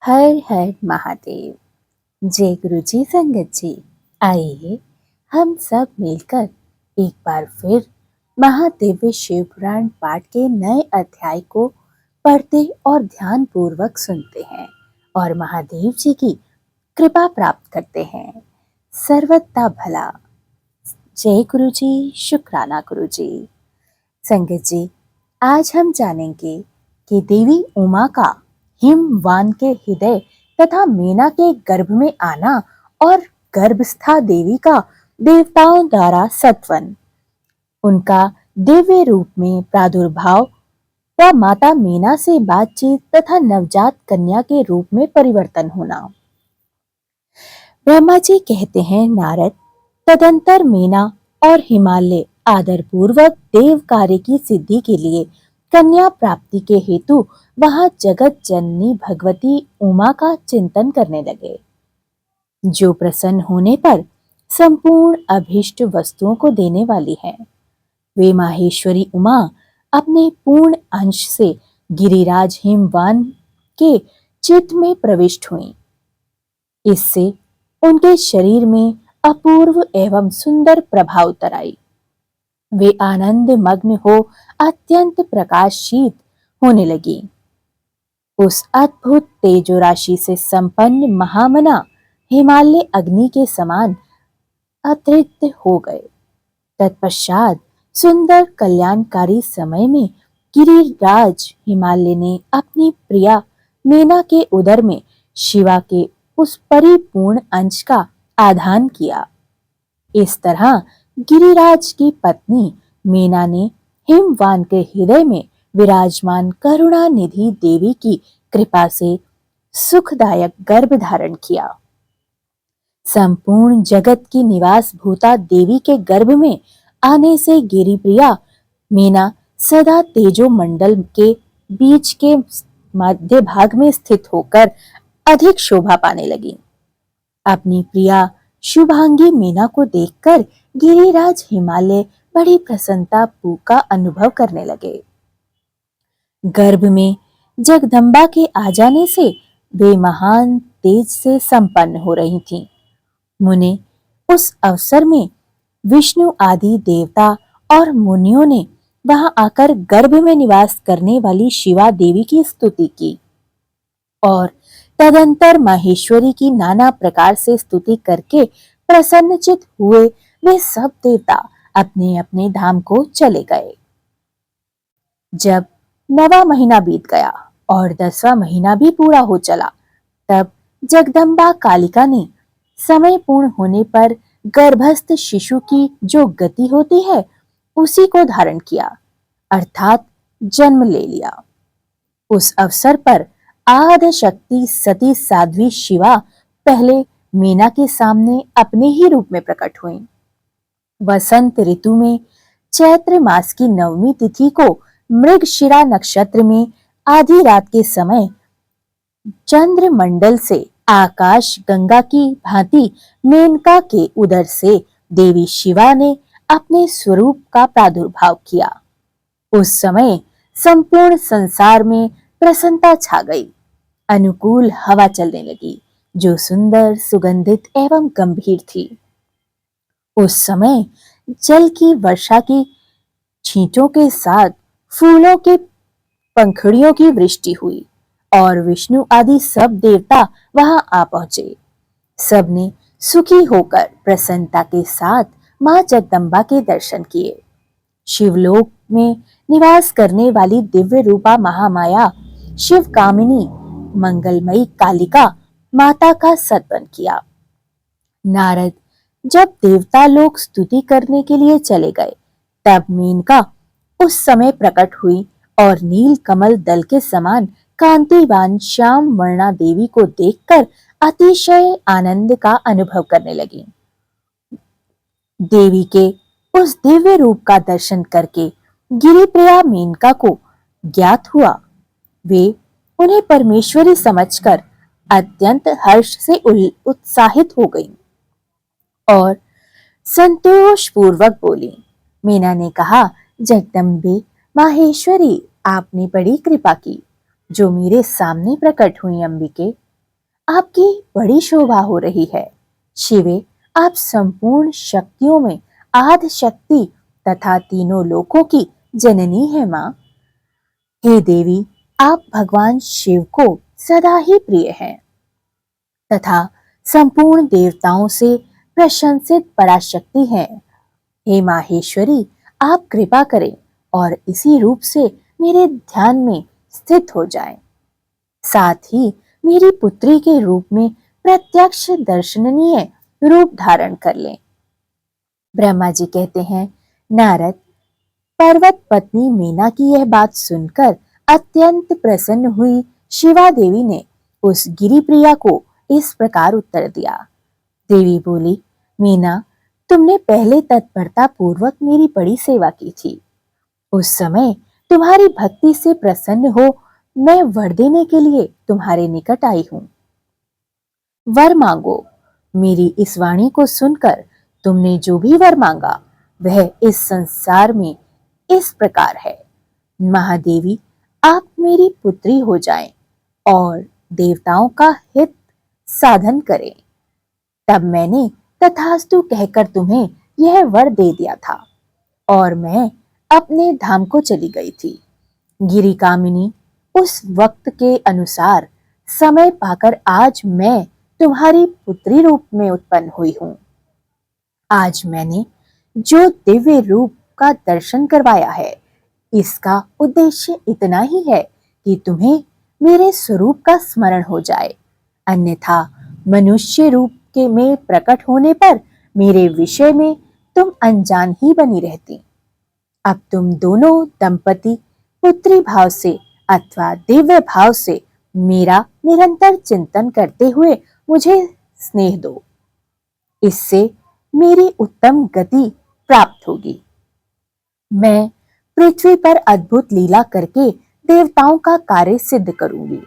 हर हर महादेव। जय गुरु जी संगत जी। आइए हम सब मिलकर एक बार फिर महादिव्य शिव पुराण पाठ के नए अध्याय को पढ़ते और ध्यान पूर्वक सुनते हैं और महादेव जी की कृपा प्राप्त करते हैं। सर्वदा भला। जय गुरु जी, शुक्राना गुरु जी। संगत जी, आज हम जानेंगे कि देवी उमा का हिमवान के हृदय तथा मीना के गर्भ में आना और गर्भस्था देवी का देवताओं द्वारा सत्वन, उनका दिव्य रूप में प्रादुर्भाव व माता मीना से बातचीत तथा नवजात कन्या के रूप में परिवर्तन होना। ब्रह्मा जी कहते हैं, नारद, तदंतर मीना और हिमालय आदर पूर्वक देव कार्य की सिद्धि के लिए कन्या प्राप्ति के हेतु वहां जगत जननी भगवती उमा का चिंतन करने लगे, जो प्रसन्न होने पर संपूर्ण अभीष्ट वस्तुओं को देने वाली है। वे माहेश्वरी उमा अपने पूर्ण अंश से गिरिराज हिमवान के चित्त में प्रविष्ट हुई। इससे उनके शरीर में अपूर्व एवं सुंदर प्रभाव उतर आई। वे आनंद मग्न हो अत्यंत प्रकाशित होने लगी। उस अद्भुत तेजो राशि से संपन्न महामना हिमालय अग्नि के समान अतृप्त हो गए। तत्पश्चात सुंदर कल्याणकारी समय में गिरिराज हिमालय ने अपनी प्रिया मीना के उदर में शिवा के उस परिपूर्ण अंश का आधान किया। इस तरह गिरिराज की पत्नी मीना ने हिमवान के हृदय में विराजमान करुणा निधि देवी की कृपा से सुखदायक गर्भ धारण किया। संपूर्ण जगत की निवास भूता देवी के गर्भ में आने से गिरिप्रिया मीना सदा तेजो मंडल के बीच के मध्य भाग में स्थित होकर अधिक शोभा पाने लगी। अपनी प्रिया शुभांगी मीना को देखकर गिरिराज हिमालय बड़ी प्रसन्नता का अनुभव करने लगे। गर्भ में जगदम्बा के आ जाने से वे महान तेज से संपन्न हो रही थीं। मुने उस अवसर में विष्णु आदि देवता और मुनियों ने वहां आकर गर्भ में निवास करने वाली शिवा देवी की स्तुति की और तदंतर माहेश्वरी की नाना प्रकार से स्तुति करके प्रसन्नचित हुए वे सब देवता अपने अपने धाम को चले गए। जब 9वां महीना बीत गया और 10वां महीना भी पूरा हो चला, तब जगदम्बा कालिका ने समय पूर्ण होने पर गर्भस्थ शिशु की जो गति होती है उसी को धारण किया, अर्थात जन्म ले लिया। उस अवसर पर आद्य शक्ति सती साध्वी शिवा पहले मीना के सामने अपने ही रूप में प्रकट हुई। वसंत ऋतु में चैत्र मास की 9वीं तिथि को मृगशिरा नक्षत्र में आधी रात के समय चंद्र मंडल से आकाश गंगा की भांति मेनका के उदर से देवी शिवा ने अपने स्वरूप का प्रादुर्भाव किया। उस समय संपूर्ण संसार में प्रसन्नता छा गई। अनुकूल हवा चलने लगी, जो सुंदर, सुगंधित एवं गंभीर थी। उस समय जल की वर्षा की छींटों के साथ फूलों के पंखुड़ियों की वृष्टि हुई और विष्णु आदि सब देवता वहां आ पहुंचे। सबने सुखी होकर प्रसन्नता के साथ मां जगदम्बा के दर्शन किए। शिवलोक में निवास करने वाली दिव्य रूपा महामाया शिव कामिनी मंगलमयी कालिका माता का सत्वन किया। नारद जब देवता लोग स्तुति करने के लिए चले गए, तब मेनका उस समय प्रकट हुई और नील कमल दल के समान कांतिवान श्याम वर्णा देवी को देखकर अतिशय आनंद का अनुभव करने लगी। देवी के उस दिव्य रूप का दर्शन करके गिरिप्रिया मेनका को ज्ञात हुआ। वे उन्हें परमेश्वरी समझकर अत्यंत हर्ष से उत्साहित हो गईं और संतोष पूर्वक बोली। मीना ने कहा, जगदम्बे माहेश्वरी, आपने बड़ी कृपा की, जो मेरे सामने प्रकट हुई अंबिके। आपकी बड़ी शोभा हो रही है। शिवे, आप संपूर्ण शक्तियों में आद्य शक्ति तथा तीनों लोकों की जननी है माँ। हे देवी, आप भगवान शिव को सदा ही प्रिय हैं तथा संपूर्ण देवताओं से प्रशंसित पराशक्ति हैं। हे माहेश्वरी, आप कृपा करें और इसी रूप से मेरे ध्यान में स्थित हो जाएं। साथ ही मेरी पुत्री के रूप में प्रत्यक्ष दर्शनीय रूप धारण कर लें। ब्रह्मा जी कहते हैं, नारद, पर्वत पत्नी मीना की यह बात सुनकर अत्यंत प्रसन्न हुई शिवा देवी ने उस गिरिप्रिया को इस प्रकार उत्तर दिया। देवी बोली, मीना, तुमने पहले तत्परता पूर्वक मेरी बड़ी सेवा की थी। उस समय तुम्हारी भक्ति से प्रसन्न हो मैं वर देने के लिए तुम्हारे निकट आई हूं। वर मांगो। मेरी इस वाणी को सुनकर तुमने जो भी वर मांगा वह इस संसार में इस प्रकार है। महादेवी, आप मेरी पुत्री हो जाएं और देवताओं का हित साधन करें। तब मैंने तथास्तु कहकर तुम्हें यह वर दे दिया था और मैं अपने धाम को चली गई थी। गिरी कामिनी, उस वक्त के अनुसार समय पाकर आज मैं तुम्हारी पुत्री रूप में उत्पन्न हुई हूं। आज मैंने जो दिव्य रूप का दर्शन करवाया है, इसका उद्देश्य इतना ही है कि तुम्हें मेरे स्वरूप का स्मरण हो जाए, अन्यथा मनुष्य रूप के में प्रकट होने पर मेरे विषय में तुम अनजान ही बनी रहती। अब तुम दोनों दंपति पुत्री भाव से अथवा दिव्य भाव से मेरा निरंतर चिंतन करते हुए मुझे स्नेह दो। इससे मेरी उत्तम गति प्राप्त होगी। मैं पृथ्वी पर अद्भुत लीला करके देवताओं का कार्य सिद्ध करूंगी।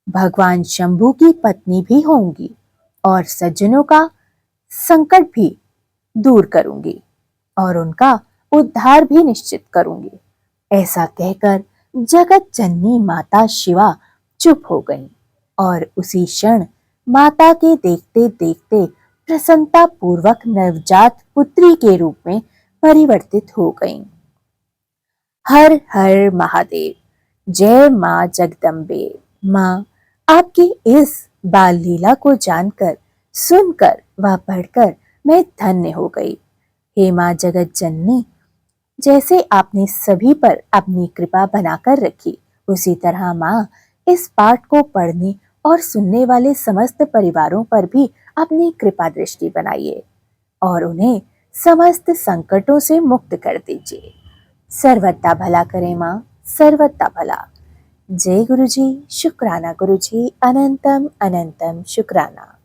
भगवान शंभु की पत्नी भी होंगी और सज्जनों का संकट भी दूर करूंगी और उनका उद्धार भी निश्चित करूंगी। ऐसा कहकर जगत जननी माता शिवा चुप हो गईं और उसी क्षण माता के देखते देखते प्रसन्नता पूर्वक नवजात पुत्री के रूप में परिवर्तित हो गईं। हर हर महादेव। जय मां जगदम्बे। मां, आपकी इस बाल लीला को जानकर, सुनकर व पढ़कर मैं धन्य हो गई। हे मां जगत जननी, जैसे आपने सभी पर अपनी कृपा बनाकर रखी, उसी तरह मां इस पाठ को पढ़ने और सुनने वाले समस्त परिवारों पर भी अपनी कृपा दृष्टि बनाइए और उन्हें समस्त संकटों से मुक्त कर दीजिए। सर्वदा भला करें मां, सर्वदा भला। जय गुरु जी, शुक्राना गुरु जी, अनंतम अनंतम शुक्राना।